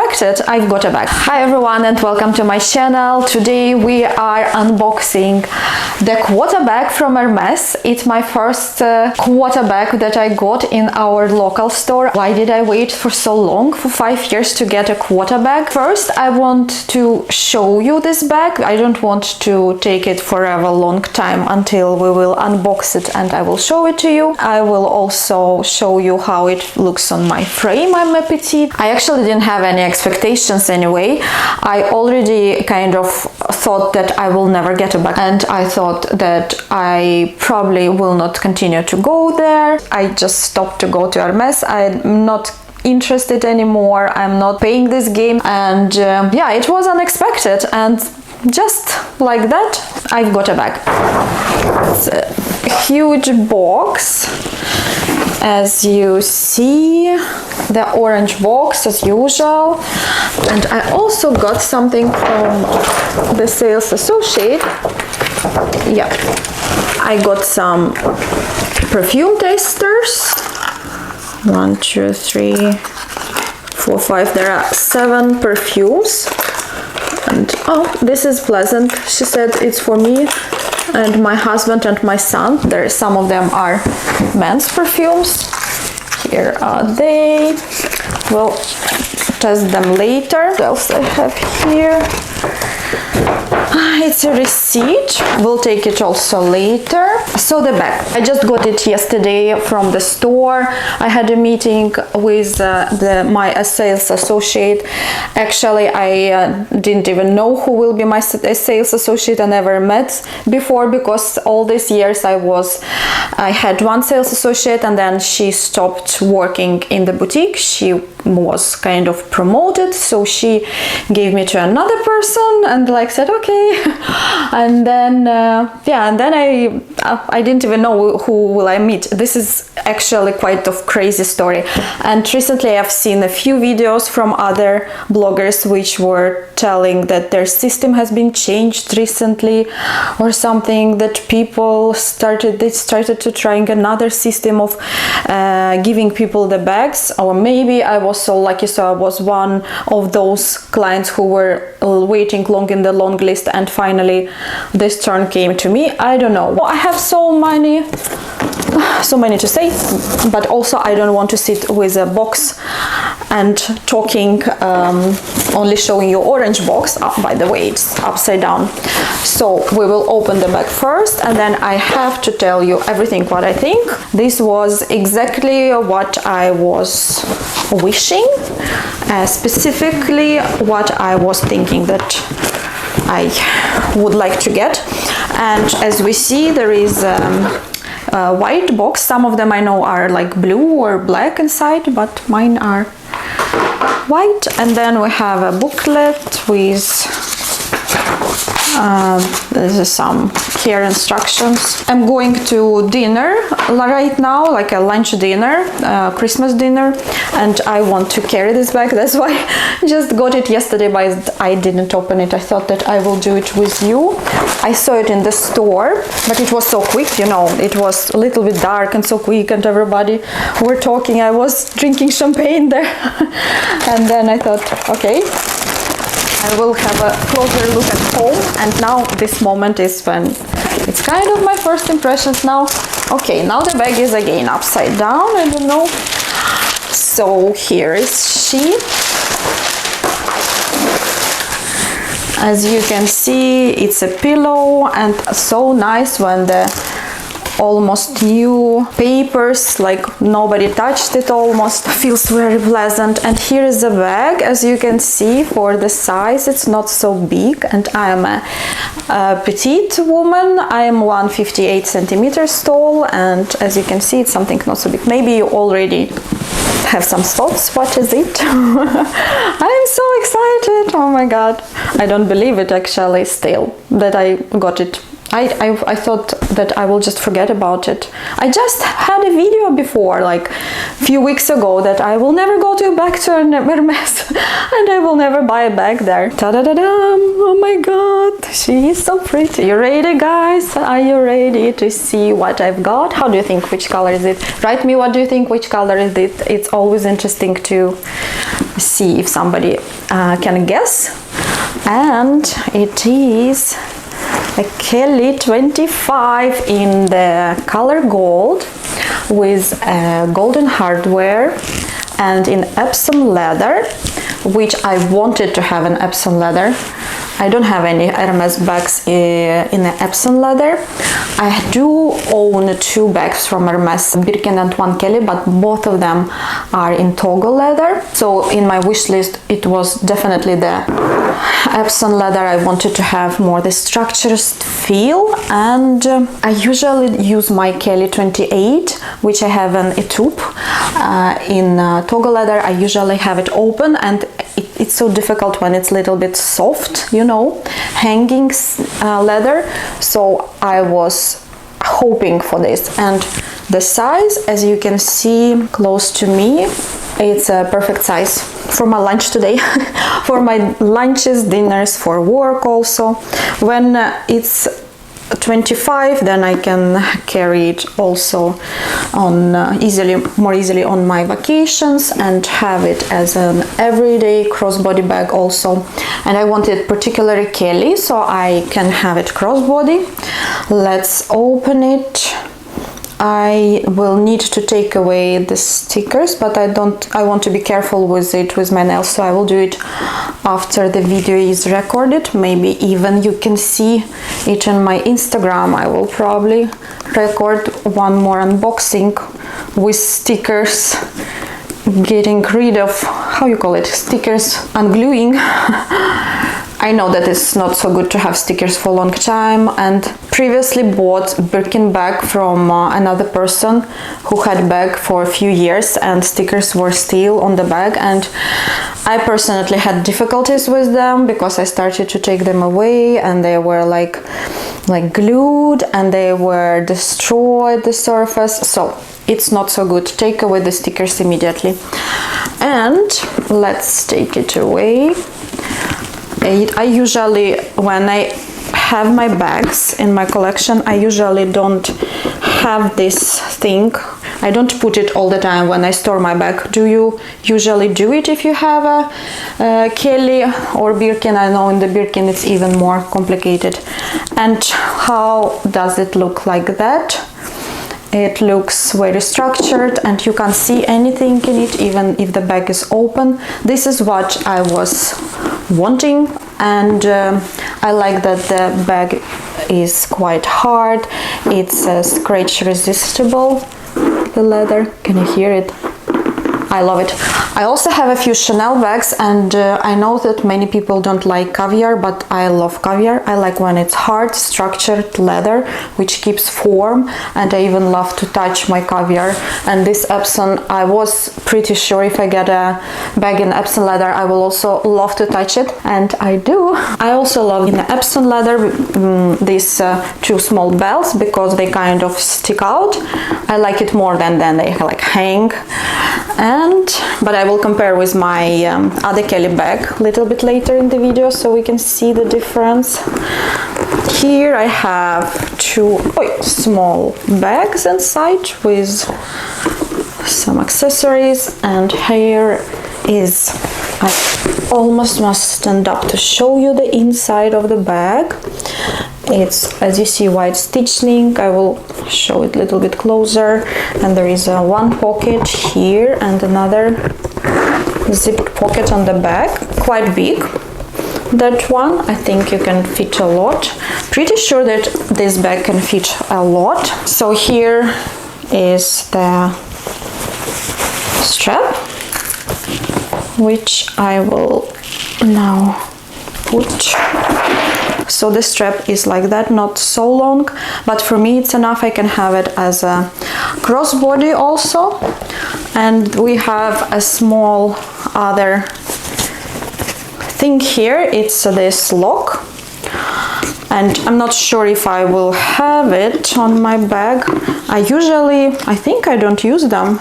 unexpected, I've got a bag. Hi everyone and welcome to my channel. Today we are unboxing the quarter bag from Hermes. It's my first quarter bag that I got in our local store. Why did I wait for so long, for 5 years, to get a quarter bag? First, I want to show you this bag. I don't want to take it forever long time until we will unbox it and I will show it to you. I will also show you how it looks on my frame. I'm a petite. I actually didn't have any expectations anyway. I already kind of thought that I will never get a bag, and I thought that I probably will not continue to go there. I just stopped to go to Hermes. I'm not interested anymore. I'm not paying this game, and yeah, it was unexpected, and just like that I've got a bag. It's a huge box, as you see, the orange box as usual. And I also got something from the sales associate. Yeah, I got some perfume testers. 1, 2, 3, 4, 5. There are 7 perfumes. And oh, this is pleasant. She said it's for me and my husband and my son. Some of them are men's perfumes. Here are they. We'll test them later. What else I have here? It's a receipt. We'll take it also later. So the bag, I just got it yesterday from the store. I had a meeting with my sales associate. Actually, I didn't even know who will be my sales associate. I never met before, because all these years I had one sales associate, and then she stopped working in the boutique. She was kind of promoted, so she gave me to another person, and like said okay. And then yeah, and then I didn't even know who will I meet. This is actually quite a crazy story, and recently I've seen a few videos from other bloggers which were telling that their system has been changed recently or something, that people started to trying another system of giving people the bags. Or maybe I was so lucky, so I was one of those clients who were waiting long in the long list, and finally this turn came to me. I don't know. I have so many to say, but also I don't want to sit with a box and talking, only showing you orange box. By the way, it's upside down. So we will open the bag first, and then I have to tell you everything what I think. This was exactly what I was wishing, specifically what I was thinking that I would like to get. And as we see, there is a white box. Some of them I know are like blue or black inside, but mine are white. And then we have a booklet with there's some care instructions. I'm going to dinner right now, like a lunch dinner, Christmas dinner, and I want to carry this bag. That's why I just got it yesterday, but I didn't open it. I thought that I will do it with you. I saw it in the store, but it was so quick, you know, it was a little bit dark and so quick, and everybody were talking. I was drinking champagne there. And then I thought, okay, I will have a closer look at home. And now this moment is when it's kind of my first impressions now. Okay, now the bag is again upside down. I don't know. So here is she. As you can see, it's a pillow, and so nice when the almost new papers, like nobody touched it, almost feels very pleasant. And here is the bag. As you can see, for the size, it's not so big, and I am a petite woman. I am 158 centimeters tall, and as you can see, it's something not so big. Maybe you already have some thoughts. What is it? I'm so excited. Oh my god, I don't believe it actually still that I got it I thought that I will just forget about it. I just had a video before, like a few weeks ago, that I will never go back to Hermes and I will never buy a bag there. Ta-da-da-dam! Oh my god, she is so pretty. You ready, guys? Are you ready to see what I've got? How do you think? Which color is it? Write me what do you think, which color is it? It's always interesting to see if somebody can guess. And it is a Kelly 25 in the color gold with golden hardware and in Epsom leather, which I wanted to have an Epsom leather. I don't have any Hermes bags in the Epsom leather. I do own 2 bags from Hermes, Birkin and one Kelly, but both of them are in toggle leather. So in my wish list, it was definitely the Epsom leather. I wanted to have more the structured feel, and I usually use my Kelly 28, which I have an tube in toggle leather. I usually have it open, and it's so difficult when it's a little bit soft, you know, hanging leather. So I was hoping for this, and the size, as you can see close to me, it's a perfect size for my lunch today, for my lunches, dinners, for work also. When it's 25, then I can carry it also on more easily on my vacations and have it as an everyday crossbody bag also. And I wanted particularly Kelly, so I can have it crossbody. Let's open it. I will need to take away the stickers, but I want to be careful with it with my nails, so I will do it after the video is recorded. Maybe even you can see it on my Instagram. I will probably record one more unboxing with stickers, getting rid of, how you call it, stickers, ungluing. I know that it's not so good to have stickers for a long time, and previously bought Birkin bag from another person who had bag for a few years and stickers were still on the bag, and I personally had difficulties with them because I started to take them away and they were like glued and they were destroyed the surface. So it's not so good. Take away the stickers immediately. And let's take it away. I usually, when I have my bags in my collection, I usually don't have this thing. I don't put it all the time when I store my bag. Do you usually do it if you have a Kelly or Birkin? I know in the Birkin it's even more complicated. And how does it look like that? It looks very structured and you can't see anything in it even if the bag is open. This is what I was wanting, and I like that the bag is quite hard. It's scratch resistable, the leather. Can you hear it? I love it. I also have a few Chanel bags, and I know that many people don't like caviar, but I love caviar. I like when it's hard, structured leather, which keeps form, and I even love to touch my caviar. And this Epsom, I was pretty sure if I get a bag in Epsom leather, I will also love to touch it, and I do. I also love in the Epsom leather these 2 small bells because they kind of stick out. I like it more than they like hang. But I will compare with my other Kelly bag a little bit later in the video so we can see the difference. Here I have 2 small bags inside with some accessories, and here is, I almost must stand up to show you the inside of the bag. It's, as you see, white stitch link. I will show it a little bit closer, and there is one pocket here and another zipped pocket on the back, quite big. That one, I think you can fit a lot. Pretty sure that this bag can fit a lot. So here is the strap, which I will now put. So the strap is like that, not so long, but for me it's enough. I can have it as a crossbody also. And we have a small other thing here. It's this lock, and I'm not sure if I will have it on my bag. I think I don't use them.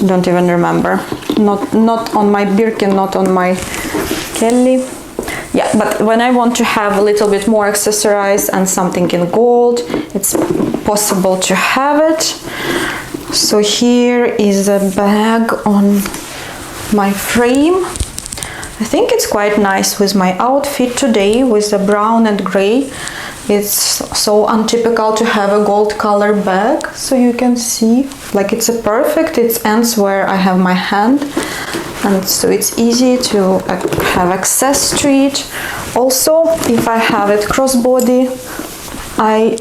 Don't even remember. Not on my Birkin, not on my Kelly. Yeah, but when I want to have a little bit more accessorized and something in gold, it's possible to have it. So here is a bag on my frame. I think it's quite nice with my outfit today, with the brown and gray. It's so untypical to have a gold color bag, so you can see, like, it's a perfect, it ends where I have my hand, and so it's easy to have access to it. Also, if I have it crossbody, I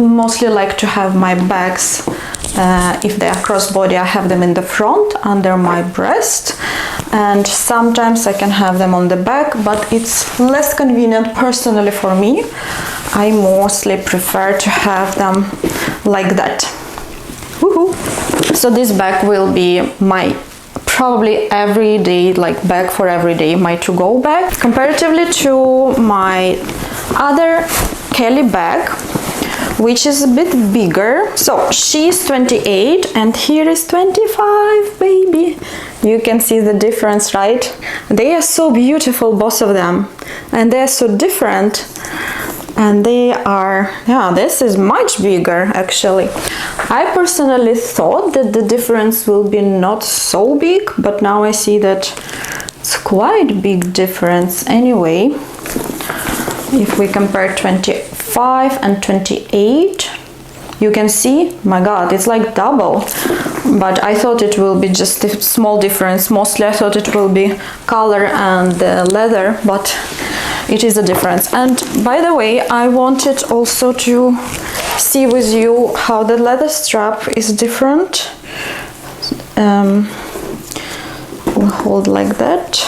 mostly like to have my bags, if they are crossbody, I have them in the front under my breast, and sometimes I can have them on the back, but it's less convenient personally for me. I mostly prefer to have them like that. Woohoo! So this bag will be my probably everyday, like, bag for every day, my to-go bag, comparatively to my other Kelly bag, which is a bit bigger. So she's 28 and here is 25, baby. You can see the difference, right? They are so beautiful, both of them, and they are so different. And they are, yeah, this is much bigger actually. I personally thought that the difference will be not so big, but now I see that it's quite big difference anyway. If we compare 25 and 28, you can see, my god, it's like double. But I thought it will be just a small difference. Mostly I thought it will be color and leather, but it is a difference. And by the way, I wanted also to see with you how the leather strap is different. We'll hold like that.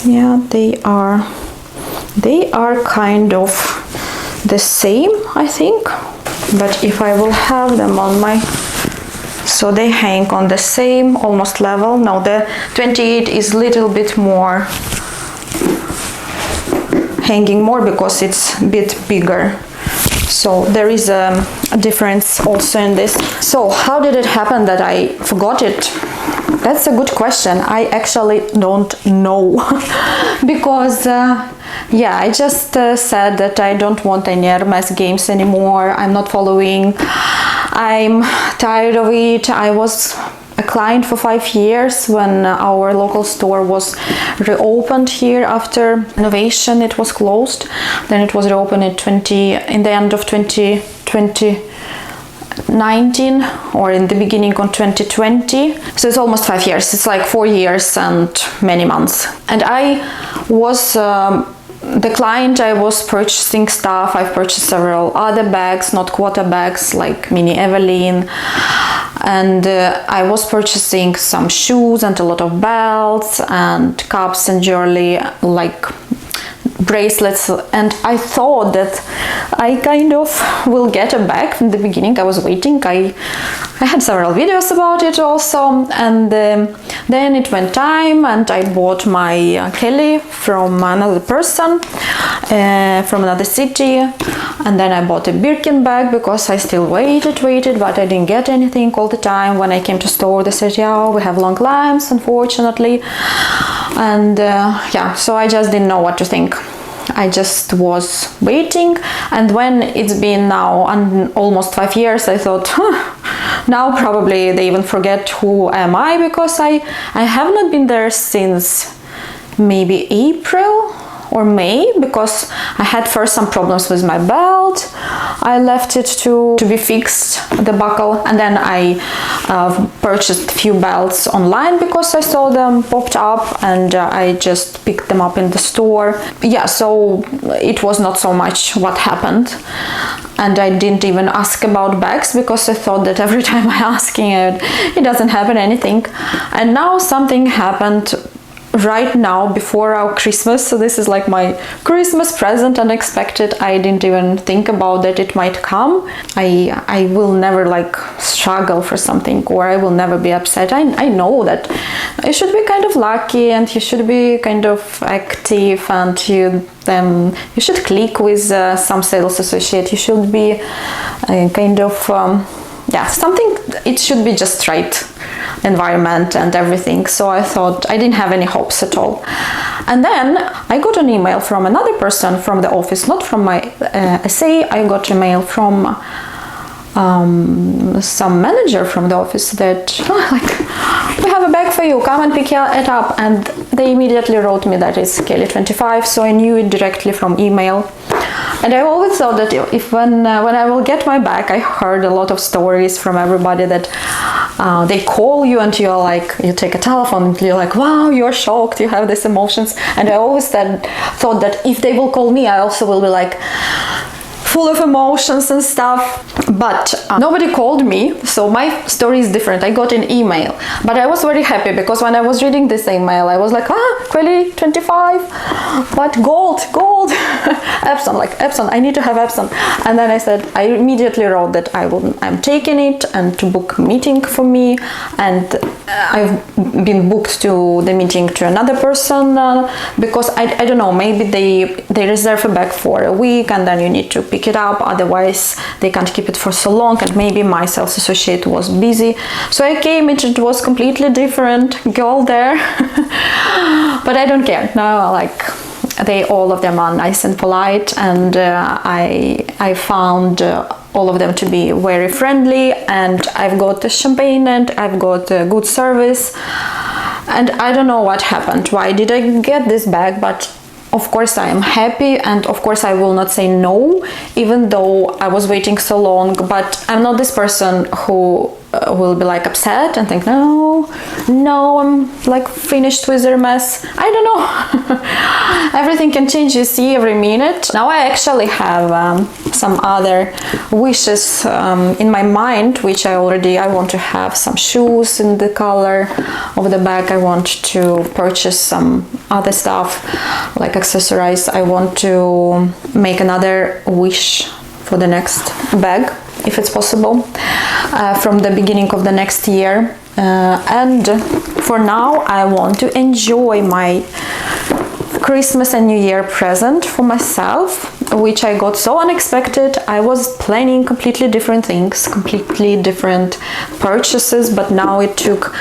Yeah, they are kind of the same, I think. But if I will have them on my, so they hang on the same almost level. No, the 28 is a little bit more hanging more because it's a bit bigger. So there is a difference also in this. So how did it happen that I forgot it? That's a good question. I actually don't know because yeah, I just said that I don't want any Hermes games anymore. I'm not following. I'm tired of it. I was a client for 5 years when our local store was reopened here after renovation. It was closed. Then it was reopened in the end of 2019 or in the beginning of 2020. So it's almost 5 years. It's like 4 years and many months. And I was the client, I was purchasing stuff. I've purchased several other bags, not quarter bags, like Mini Evelyn. And I was purchasing some shoes and a lot of belts and cups and jewelry, like bracelets, and I thought that I kind of will get a bag from the beginning. I was waiting. I had several videos about it also, and then it went time and I bought my Kelly from another person from another city, and then I bought a Birkin bag because I still waited, but I didn't get anything all the time. When I came to store, they said, yeah, we have long lines, unfortunately. And yeah, so I just didn't know what to think. I just was waiting, and when it's been now almost 5 years, I thought, now probably they even forget who am I, because I have not been there since maybe April or May, because I had first some problems with my belt. I left it to be fixed, the buckle, and then I purchased a few belts online because I saw them popped up, and I just picked them up in the store. Yeah, so it was not so much what happened, and I didn't even ask about bags because I thought that every time I asking it doesn't happen anything. And now something happened right now before our Christmas, so this is like my Christmas present, unexpected. I didn't even think about that it might come. I will never like struggle for something, or I will never be upset. I know that you should be kind of lucky, and you should be kind of active, and you should click with some sales associate. You should be kind of something. It should be just right environment and everything. So I thought I didn't have any hopes at all. And then I got an email from another person from the office, not from my SA. I got a mail from some manager from the office that we have a bag for you, come and pick it up. And they immediately wrote me that it's Kelly 25, so I knew it directly from email. And I always thought that if when I will get my bag, I heard a lot of stories from everybody that they call you and you're like, you take a telephone and you're like, wow, you're shocked, you have these emotions. And I always thought that if they will call me, I also will be like full of emotions and stuff. But nobody called me, so my story is different. I got an email, but I was very happy because when I was reading this email, I was like, Kelly 25, but gold Epsom, like Epsom, I need to have Epsom. And then I immediately wrote that I'm taking it, and to book a meeting for me. And I've been booked to the meeting to another person because I don't know, maybe they reserve a bag for a week and then you need to pick it up, otherwise they can't keep it for so long, and maybe my sales associate was busy. So I came, it was completely different girl there. But I don't care now, like all of them are nice and polite, and I found all of them to be very friendly, and I've got the champagne and I've got good service. And I don't know what happened, why did I get this bag, but of course I am happy, and of course I will not say no, even though I was waiting so long. But I'm not this person who will be like upset and think no, I'm like finished with Hermes. I don't know. Everything can change, you see, every minute. Now I actually have some other wishes in my mind, which I want to have some shoes in the color of the bag. I want to purchase some other stuff like accessorize. I want to make another wish for the next bag, if it's possible, from the beginning of the next year. And for now, I want to enjoy my Christmas and New Year present for myself, which I got so unexpected. I was planning completely different things, completely different purchases, but now it took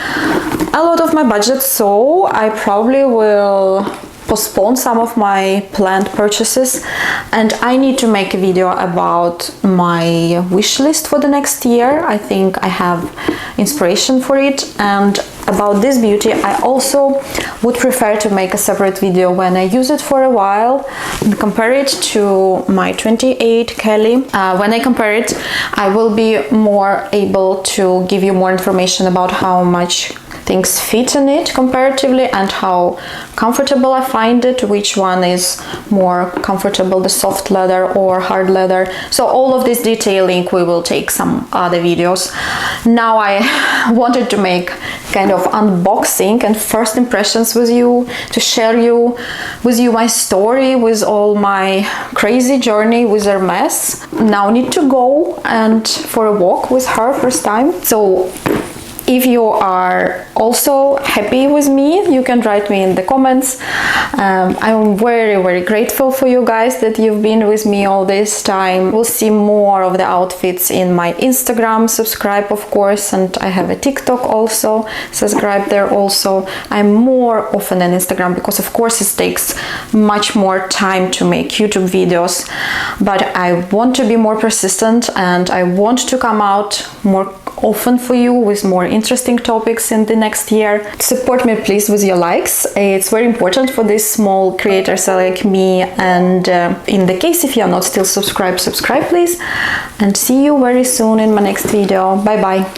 a lot of my budget, so I probably will postpone some of my planned purchases, and I need to make a video about my wish list for the next year. I think I have inspiration for it. And about this beauty, I also would prefer to make a separate video when I use it for a while and compare it to my 28 Kelly. When I compare it, I will be more able to give you more information about how much things fit in it comparatively and how comfortable I find it, which one is more comfortable, the soft leather or hard leather. So all of this detailing we will take some other videos. Now I wanted to make kind of unboxing and first impressions with you, to share with you my story with all my crazy journey with Hermes. Now need to go and for a walk with her first time. So if you are also happy with me, you can write me in the comments. I'm very, very grateful for you guys that you've been with me all this time. We'll see more of the outfits in my Instagram. Subscribe, of course, and I have a TikTok also. Subscribe there also. I'm more often on Instagram because, of course, it takes much more time to make YouTube videos. But I want to be more persistent, and I want to come out more often for you with more interesting topics in the next year. Support me please with your likes. It's very important for these small creators like me, and in the case if you are not still subscribed, subscribe please, and see you very soon in my next video. Bye bye.